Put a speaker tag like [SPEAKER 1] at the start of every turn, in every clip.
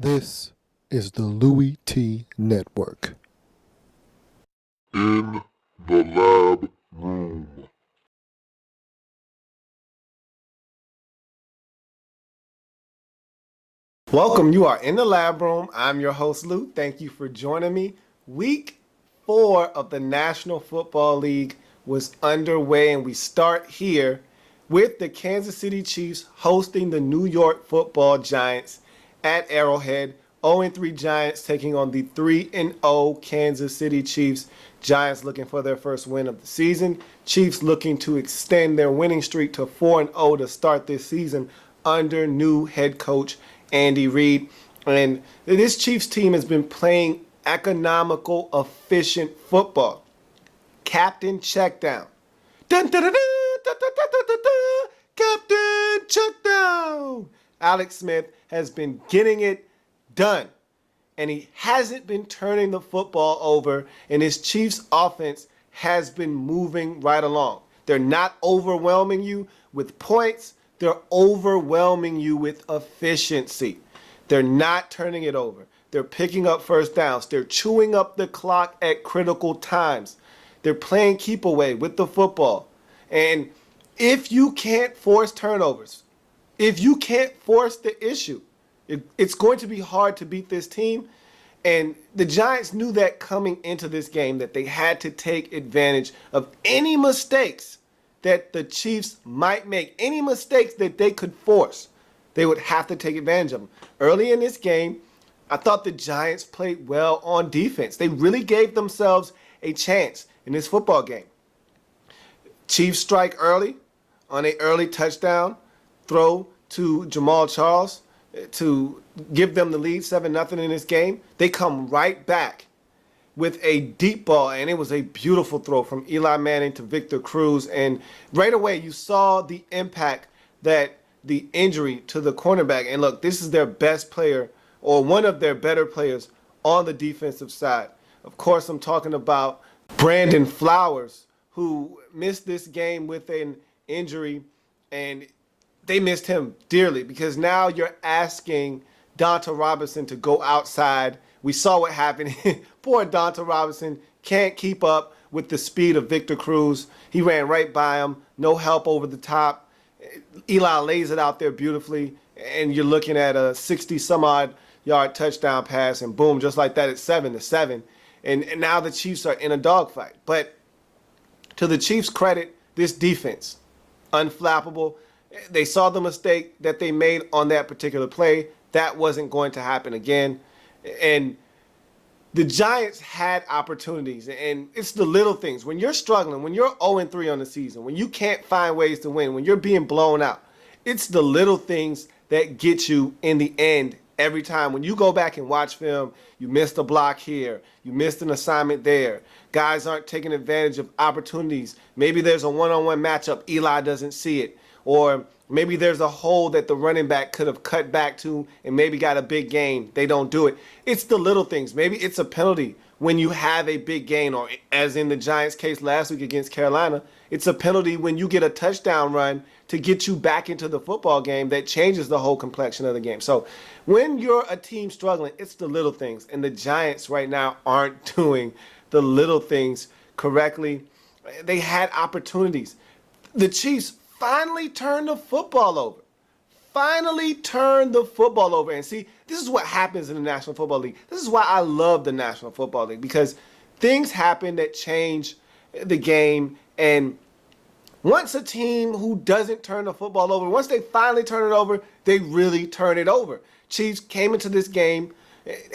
[SPEAKER 1] This is the Louie T Network.
[SPEAKER 2] In the lab room.
[SPEAKER 3] Welcome. You are in the lab room. I'm your host, Lou. Thank you for joining me. Week 4 of the National Football League was underway, and we start here with the Kansas City Chiefs hosting the New York Football Giants at Arrowhead. 0-3 Giants taking on the 3-0 Kansas City Chiefs. Giants looking for their first win of the season. Chiefs looking to extend their winning streak to 4-0 to start this season under new head coach Andy Reid. And this Chiefs team has been playing economical, efficient football. Captain checkdown. Dun, dun, dun, dun, dun, dun, dun, dun, dun. Captain checkdown. Alex Smith has been getting it done. And he hasn't been turning the football over. And his Chiefs offense has been moving right along. They're not overwhelming you with points. They're overwhelming you with efficiency. They're not turning it over. They're picking up first downs. They're chewing up the clock at critical times. They're playing keep away with the football. And if you can't force turnovers, if you can't force the issue, it's going to be hard to beat this team. And the Giants knew that coming into this game, that they had to take advantage of any mistakes that the Chiefs might make, any mistakes that they could force. They would have to take advantage of them. Early in this game, I thought the Giants played well on defense. They really gave themselves a chance in this football game. Chiefs strike early on an early touchdown throw to Jamal Charles to give them the lead 7-0 in this game. They come right back with a deep ball, and it was a beautiful throw from Eli Manning to Victor Cruz. And right away, you saw the impact that the injury to the cornerback. And look, this is their best player, or one of their better players on the defensive side. Of course, I'm talking about Brandon Flowers, who missed this game with an injury, and they missed him dearly because now you're asking Donta Robinson to go outside. We saw what happened. Poor Donta Robinson can't keep up with the speed of Victor Cruz. He ran right by him. No help over the top. Eli lays it out there beautifully, and you're looking at a 60-some-odd yard touchdown pass, and boom, just like that, it's 7-7. And now the Chiefs are in a dogfight. But to the Chiefs' credit, this defense, unflappable. They saw the mistake that they made on that particular play. That wasn't going to happen again. And the Giants had opportunities, and it's the little things. When you're struggling, when you're 0-3 on the season, when you can't find ways to win, when you're being blown out, it's the little things that get you in the end every time. When you go back and watch film, you missed a block here, you missed an assignment there. Guys aren't taking advantage of opportunities. Maybe there's a one-on-one matchup, Eli doesn't see it. Or maybe there's a hole that the running back could have cut back to and maybe got a big gain. They don't do it. It's the little things. Maybe it's a penalty when you have a big gain, or as in the Giants' case last week against Carolina, it's a penalty when you get a touchdown run to get you back into the football game that changes the whole complexion of the game. So when you're a team struggling, it's the little things. And the Giants right now aren't doing the little things correctly. They had opportunities. The Chiefs finally turned the football over. Finally turned the football over. And see, this is what happens in the National Football League. This is why I love the National Football League, because things happen that change the game. And once a team who doesn't turn the football over, once they finally turn it over, they really turn it over. Chiefs came into this game,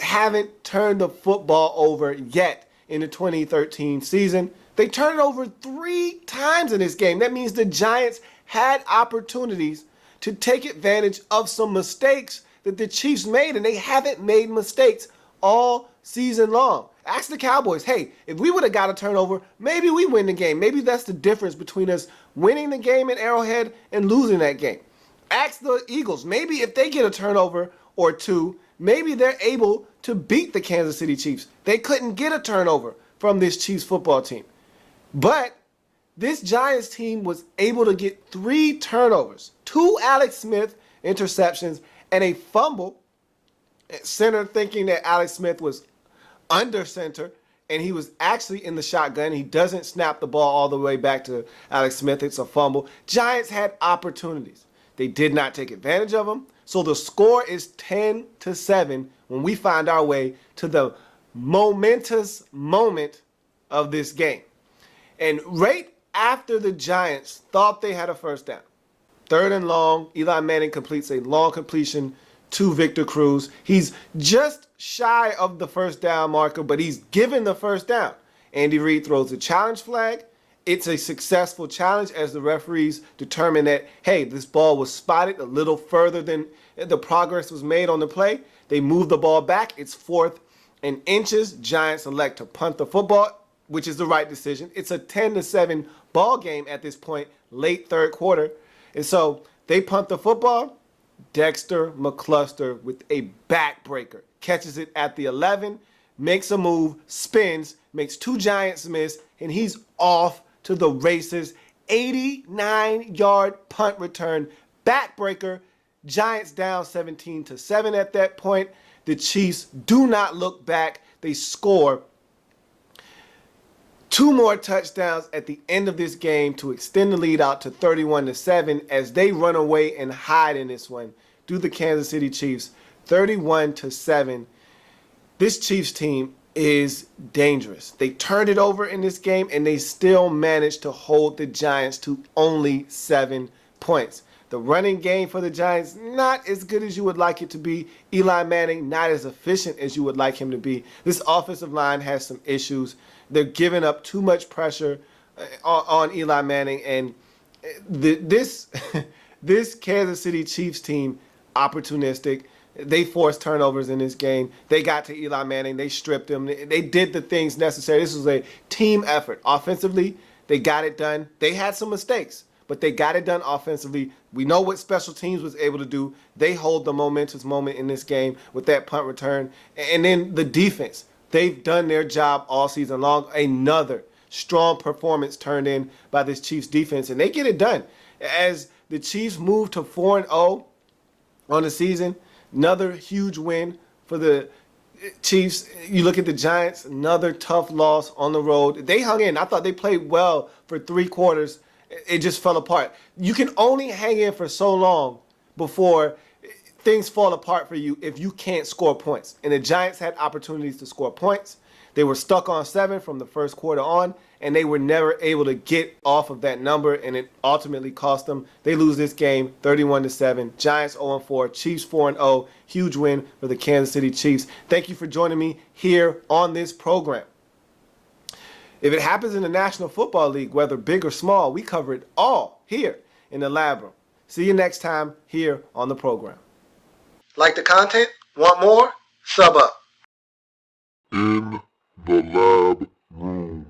[SPEAKER 3] haven't turned the football over yet in the 2013 season. They turned it over 3 times in this game. That means the Giants had opportunities to take advantage of some mistakes that the Chiefs made, and they haven't made mistakes all season long. Ask the Cowboys, hey, if we would have got a turnover, maybe we win the game. Maybe that's the difference between us winning the game at Arrowhead and losing that game. Ask the Eagles, maybe if they get a turnover or two, maybe they're able to beat the Kansas City Chiefs. They couldn't get a turnover from this Chiefs football team. But this Giants team was able to get 3 turnovers, 2 Alex Smith interceptions, and a fumble Center thinking that Alex Smith was under center, and he was actually in the shotgun. He doesn't snap the ball all the way back to Alex Smith. It's a fumble. Giants had opportunities. They did not take advantage of them. So the score is 10-7 when we find our way to the momentous moment of this game. And right after the Giants thought they had a first down, 3rd and long, Eli Manning completes a long completion to Victor Cruz. He's just shy of the first down marker, but he's given the first down. Andy Reid throws a challenge flag. It's a successful challenge as the referees determine that, hey, this ball was spotted a little further than the progress was made on the play. They move the ball back. It's 4th and inches. Giants elect to punt the football, which is the right decision. It's a 10-7 ball game at this point, late 3rd quarter. And so they punt the football. Dexter McCluster with a backbreaker. Catches it at the 11, makes a move, spins, makes 2 Giants miss, and he's off to the races. 89-yard punt return, backbreaker. Giants down 17-7 at that point. The Chiefs do not look back. They score 2 more touchdowns at the end of this game to extend the lead out to 31-7 as they run away and hide in this one. Do the Kansas City Chiefs 31-7. This Chiefs team is dangerous. They turned it over in this game and they still managed to hold the Giants to only 7 points. The running game for the Giants, not as good as you would like it to be. Eli Manning, not as efficient as you would like him to be. This offensive line has some issues. They're giving up too much pressure on Eli Manning. And this Kansas City Chiefs team, opportunistic. They forced turnovers in this game. They got to Eli Manning. They stripped him. They did the things necessary. This was a team effort. Offensively, they got it done. They had some mistakes, but they got it done offensively. We know what special teams was able to do. They hold the momentous moment in this game with that punt return. And then the defense. They've done their job all season long. Another strong performance turned in by this Chiefs defense, and they get it done. As the Chiefs move to 4-0 on the season, another huge win for the Chiefs. You look at the Giants, another tough loss on the road. They hung in. I thought they played well for 3 quarters. It just fell apart. You can only hang in for so long before things fall apart for you if you can't score points. And the Giants had opportunities to score points. They were stuck on 7 from the first quarter on, and they were never able to get off of that number, and it ultimately cost them. They lose this game 31-7. Giants 0-4, Chiefs 4-0. Huge win for the Kansas City Chiefs. Thank you for joining me here on this program. If it happens in the National Football League, whether big or small, we cover it all here in the Lab Room. See you next time here on the program. Like the content? Want more? Sub up.
[SPEAKER 2] In the lab room.